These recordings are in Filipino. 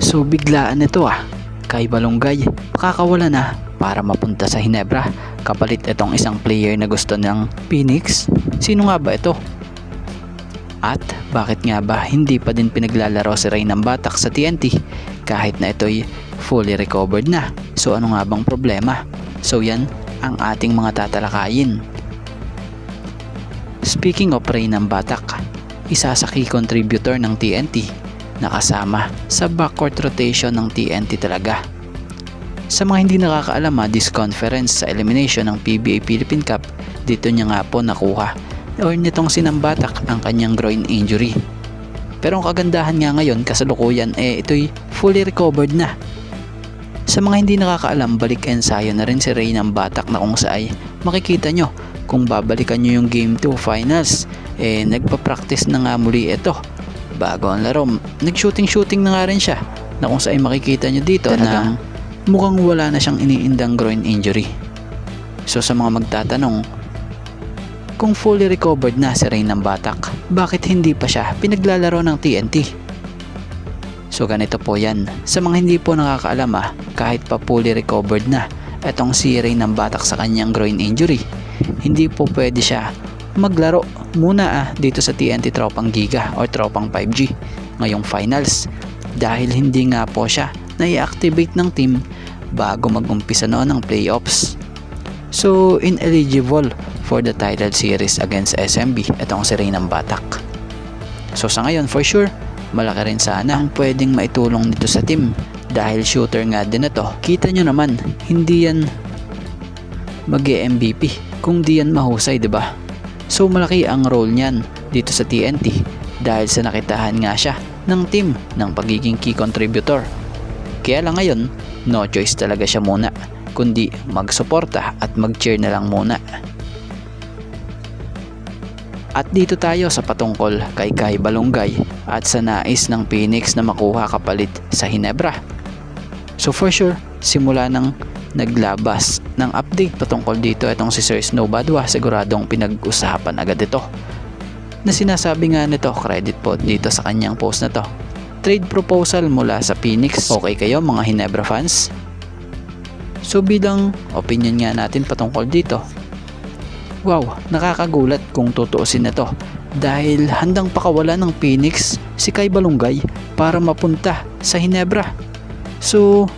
So biglaan ito Kay Balonggay pakakawala na para mapunta sa Hinebra kapalit itong isang player na gusto ng Phoenix. Sino nga ba ito? At bakit nga ba hindi pa din pinaglalaro si Rey ng Batak sa TNT kahit na ito'y fully recovered na? So ano nga bang problema? So yan ang ating mga tatalakayin. Speaking of Rey ng Batak, isa sa key contributor ng TNT na kasama sa backcourt rotation ng TNT talaga. Sa mga hindi nakakaalam this conference sa elimination ng PBA Philippine Cup, dito niya nga po nakuha or nitong sinambatak ang kanyang groin injury. Pero ang kagandahan nga ngayon kasalukuyan ito'y fully recovered na. Sa mga hindi nakakaalam, balik ensayo na rin si Rey ng Batak na kung saan makikita nyo kung babalikan nyo yung Game 2 Finals. Nagpa-practice na nga muli ito bago ang laro. Nag-shooting na nga rin siya na kung saan makikita nyo dito na mukhang wala na siyang iniindang groin injury. So sa mga magtatanong, kung fully recovered na si Rey ng Batak, bakit hindi pa siya pinaglalaro ng TNT? So ganito po yan. Sa mga hindi po nakakaalam kahit pa fully recovered na itong si Rey ng Batak sa kanyang groin injury, hindi po pwede siya maglaro muna dito sa TNT Tropang Giga o Tropang 5G ngayong finals dahil hindi nga po siya na-i-activate ng team bago mag-umpisa noon ng playoffs. So ineligible for the title series against SMB itong si Rey ng Batak. So sa ngayon for sure malaki rin sana ang pwedeng maitulong nito sa team dahil shooter nga din ito. Kita nyo naman hindi yan mag-MVP kung di yan mahusay, diba? So malaki ang role niyan dito sa TNT dahil sa nakitahan nga siya ng team ng pagiging key contributor. Kaya lang ngayon no choice talaga siya muna kundi magsuporta at mag-cheer na lang muna. At dito tayo sa patungkol kay Kay Balonggay at sa nais ng Phoenix na makuha kapalit sa Hinebra. So for sure, simula nang naglabas ng update patungkol dito itong si Sir Snow Badwa, siguradong pinag-usapan agad ito. Na sinasabi nga nito, credit po dito sa kanyang post na to, trade proposal mula sa Phoenix. Okay kayo mga Hinebra fans? So bilang opinion nga natin patungkol dito, wow, nakakagulat kung tutuusin na to dahil handang pakawalan ng Phoenix si Kay Balonggay para mapunta sa Hinebra. So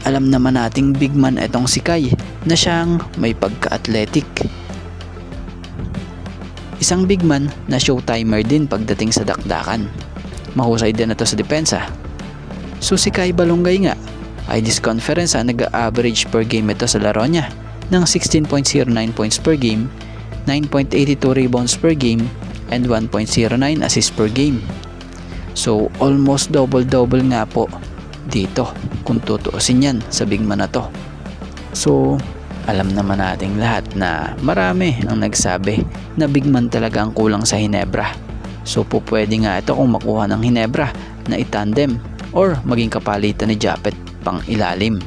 alam naman nating big man itong si Kay na siyang may pagka-athletic. Isang big man na showtimer din pagdating sa dakdakan. Mahusay din na to sa depensa. So si Kay Balonggay nga ay this conference nag-average per game ito sa laro niya ng 16.09 points per game, 9.82 rebounds per game, and 1.09 assists per game. So almost double-double nga po dito kung tutuusin yan sa big man na to. So alam naman nating lahat na marami ang nagsabi na big man talaga ang kulang sa Hinebra. So po pwede nga ito kung makuha ng Hinebra na itandem or maging kapalitan ni Japet pang ilalim.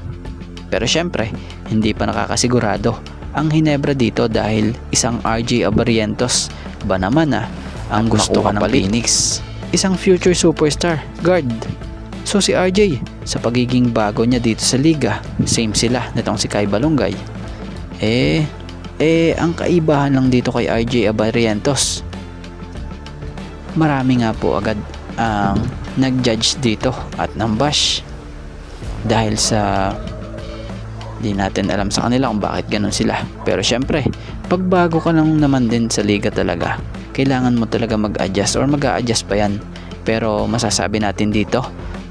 Pero syempre hindi pa nakakasigurado ang Hinebra dito dahil isang RJ Abarrientos ba naman ang gusto ng Phoenix. Isang future superstar guard. So si RJ sa pagiging bago niya dito sa liga, same sila nitong si Kay Balonggay. Ang kaibahan lang dito kay RJ Abarrientos, marami nga po agad ang nag-judge dito at nambash dahil sa di natin alam sa kanila kung bakit ganun sila. Pero syempre pag bago ka lang naman din sa liga talaga, kailangan mo talaga mag-adjust or mag-a-adjust pa yan. Pero masasabi natin dito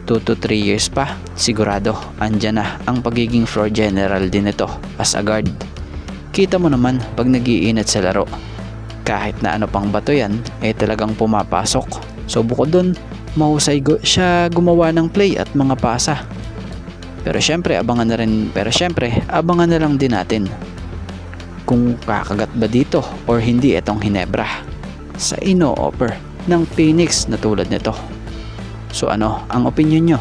2 to 3 years pa sigurado andyan na ang pagiging floor general din ito as a guard. Kita mo naman pag nag-iinit sa laro, kahit na ano pang bato yan talagang pumapasok. So bukod dun mahusay siya gumawa ng play at mga pasa. Pero syempre abangan na lang din natin kung kakagat ba dito or hindi itong Hinebra sa ino-offer ng Phoenix na tulad nito. So ano ang opinion nyo?